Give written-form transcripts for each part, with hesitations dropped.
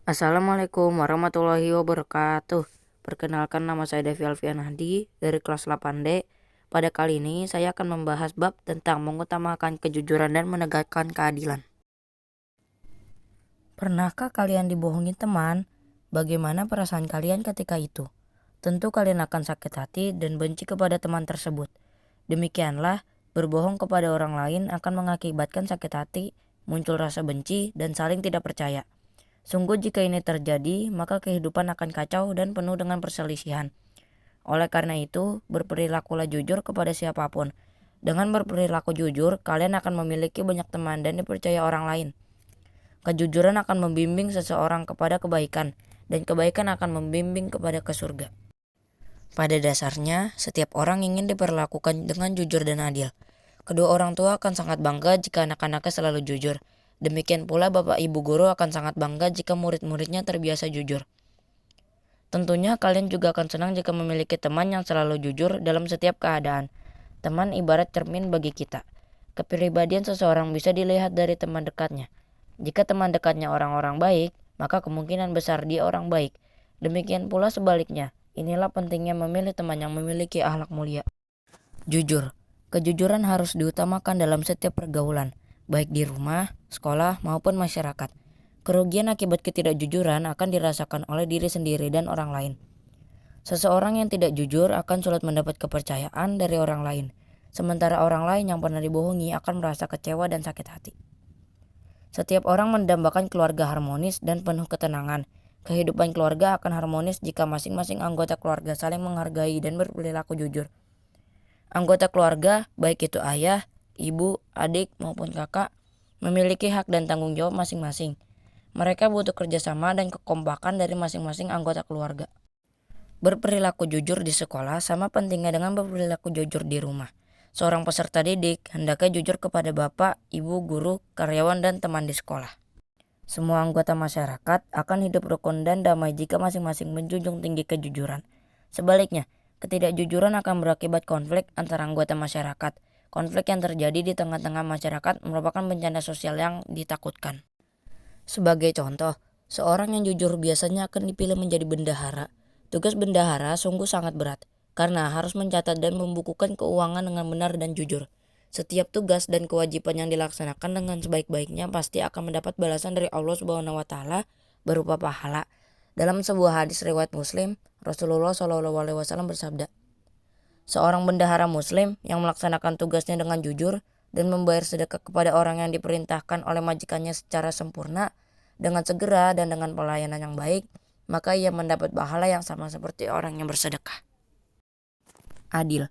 Assalamualaikum warahmatullahi wabarakatuh. Perkenalkan, nama saya Devi Alfian Hadi dari kelas 8D. Pada kali ini saya akan membahas bab tentang mengutamakan kejujuran dan menegakkan keadilan. Pernahkah kalian dibohongi teman? Bagaimana perasaan kalian ketika itu? Tentu kalian akan sakit hati dan benci kepada teman tersebut. Demikianlah, berbohong kepada orang lain akan mengakibatkan sakit hati, muncul rasa benci, dan saling tidak percaya. Sungguh jika ini terjadi, maka kehidupan akan kacau dan penuh dengan perselisihan. Oleh karena itu, berperilakulah jujur kepada siapapun. Dengan berperilaku jujur, kalian akan memiliki banyak teman dan dipercaya orang lain. Kejujuran akan membimbing seseorang kepada kebaikan, dan kebaikan akan membimbing kepada ke surga. Pada dasarnya, setiap orang ingin diperlakukan dengan jujur dan adil. Kedua orang tua akan sangat bangga jika anak-anaknya selalu jujur. Demikian pula bapak ibu guru akan sangat bangga jika murid-muridnya terbiasa jujur. Tentunya kalian juga akan senang jika memiliki teman yang selalu jujur dalam setiap keadaan. Teman ibarat cermin bagi kita. Kepribadian seseorang bisa dilihat dari teman dekatnya. Jika teman dekatnya orang-orang baik, maka kemungkinan besar dia orang baik. Demikian pula sebaliknya. Inilah pentingnya memilih teman yang memiliki akhlak mulia. Jujur. Kejujuran harus diutamakan dalam setiap pergaulan, baik di rumah, sekolah, maupun masyarakat. Kerugian akibat ketidakjujuran akan dirasakan oleh diri sendiri dan orang lain. Seseorang yang tidak jujur akan sulit mendapat kepercayaan dari orang lain, sementara orang lain yang pernah dibohongi akan merasa kecewa dan sakit hati. Setiap orang mendambakan keluarga harmonis dan penuh ketenangan. Kehidupan keluarga akan harmonis jika masing-masing anggota keluarga saling menghargai dan berperilaku jujur. Anggota keluarga, baik itu ayah, ibu, adik, maupun kakak, memiliki hak dan tanggung jawab masing-masing. Mereka butuh kerjasama dan kekompakan dari masing-masing anggota keluarga. Berperilaku jujur di sekolah sama pentingnya dengan berperilaku jujur di rumah. Seorang peserta didik hendaknya jujur kepada bapak, ibu, guru, karyawan, dan teman di sekolah. Semua anggota masyarakat akan hidup rukun dan damai jika masing-masing menjunjung tinggi kejujuran. Sebaliknya, ketidakjujuran akan berakibat konflik antara anggota masyarakat. Konflik yang terjadi di tengah-tengah masyarakat merupakan bencana sosial yang ditakutkan. Sebagai contoh, seorang yang jujur biasanya akan dipilih menjadi bendahara. Tugas bendahara sungguh sangat berat, karena harus mencatat dan membukukan keuangan dengan benar dan jujur. Setiap tugas dan kewajiban yang dilaksanakan dengan sebaik-baiknya pasti akan mendapat balasan dari Allah Subhanahu wa taala berupa pahala. Dalam sebuah hadis riwayat Muslim, Rasulullah SAW bersabda, "Seorang bendahara Muslim yang melaksanakan tugasnya dengan jujur dan membayar sedekah kepada orang yang diperintahkan oleh majikannya secara sempurna, dengan segera dan dengan pelayanan yang baik, maka ia mendapat pahala yang sama seperti orang yang bersedekah." Adil.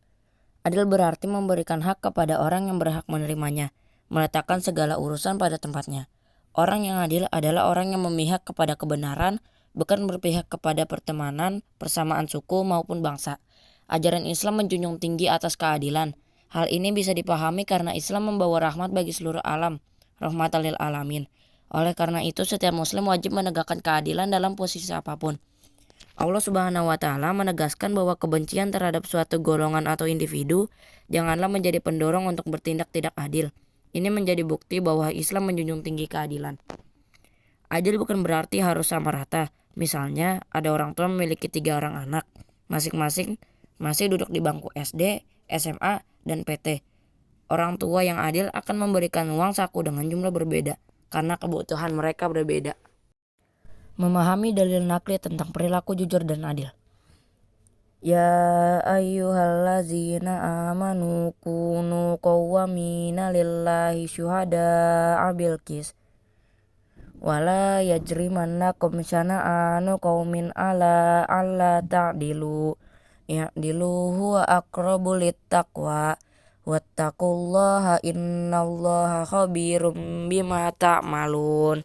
Adil berarti memberikan hak kepada orang yang berhak menerimanya, meletakkan segala urusan pada tempatnya. Orang yang adil adalah orang yang memihak kepada kebenaran, bukan berpihak kepada pertemanan, persamaan suku maupun bangsa. Ajaran Islam menjunjung tinggi atas keadilan. Hal ini bisa dipahami karena Islam membawa rahmat bagi seluruh alam, rahmatan lil alamin. Oleh karena itu, setiap muslim wajib menegakkan keadilan dalam posisi apapun. Allah Subhanahu wa taala menegaskan bahwa kebencian terhadap suatu golongan atau individu janganlah menjadi pendorong untuk bertindak tidak adil. Ini menjadi bukti bahwa Islam menjunjung tinggi keadilan. Adil bukan berarti harus sama rata. Misalnya, ada orang tua memiliki 3 orang anak, masing-masing masih duduk di bangku SD, SMA, dan PT. Orang tua yang adil akan memberikan uang saku dengan jumlah berbeda, karena kebutuhan mereka berbeda. Memahami dalil nakli tentang perilaku jujur dan adil. Ya ayyuhallazina amanu kunu qawwamina lillahi syuhada'a bil qis. Wala yajrimannakum syana'anu qaumin ala alla ta'dilu. Ya'dilu huwa aqrabu littaqwa. Wattaqullaha innallaha khabirum bima ta'malun.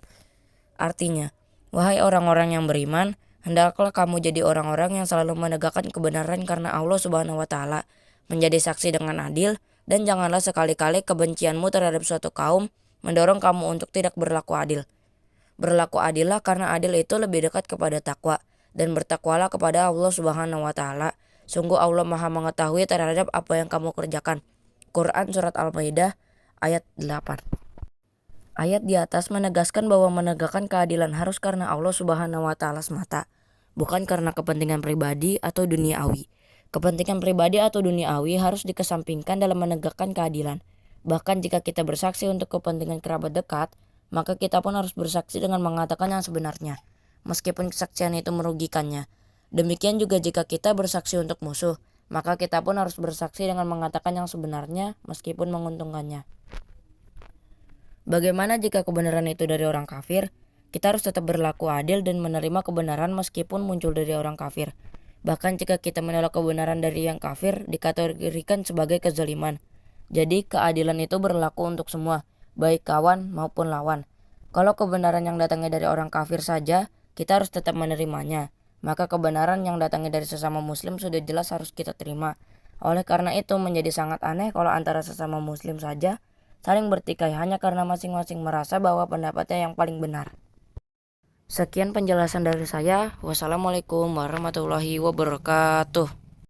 Artinya, wahai orang-orang yang beriman, hendaklah kamu jadi orang-orang yang selalu menegakkan kebenaran karena Allah Subhanahu wa taala, menjadi saksi dengan adil, dan janganlah sekali-kali kebencianmu terhadap suatu kaum mendorong kamu untuk tidak berlaku adil. Berlaku adillah karena adil itu lebih dekat kepada takwa, dan bertakwalah kepada Allah Subhanahu wa taala. Sungguh Allah Maha mengetahui terhadap apa yang kamu kerjakan. Quran Surat Al-Maidah ayat 8. Ayat di atas menegaskan bahwa menegakkan keadilan harus karena Allah Subhanahu wa Ta'ala semata, bukan karena kepentingan pribadi atau duniawi. Kepentingan pribadi atau duniawi harus dikesampingkan dalam menegakkan keadilan. Bahkan jika kita bersaksi untuk kepentingan kerabat dekat, maka kita pun harus bersaksi dengan mengatakan yang sebenarnya, meskipun kesaksian itu merugikannya. Demikian juga jika kita bersaksi untuk musuh, maka kita pun harus bersaksi dengan mengatakan yang sebenarnya meskipun menguntungkannya. Bagaimana jika kebenaran itu dari orang kafir? Kita harus tetap berlaku adil dan menerima kebenaran meskipun muncul dari orang kafir. Bahkan jika kita menolak kebenaran dari yang kafir, dikategorikan sebagai kezaliman. Jadi keadilan itu berlaku untuk semua, baik kawan maupun lawan. Kalau kebenaran yang datangnya dari orang kafir saja, kita harus tetap menerimanya. Maka kebenaran yang datangnya dari sesama muslim sudah jelas harus kita terima. Oleh karena itu menjadi sangat aneh kalau antara sesama muslim saja saling bertikai hanya karena masing-masing merasa bahwa pendapatnya yang paling benar. Sekian penjelasan dari saya. Wassalamualaikum warahmatullahi wabarakatuh.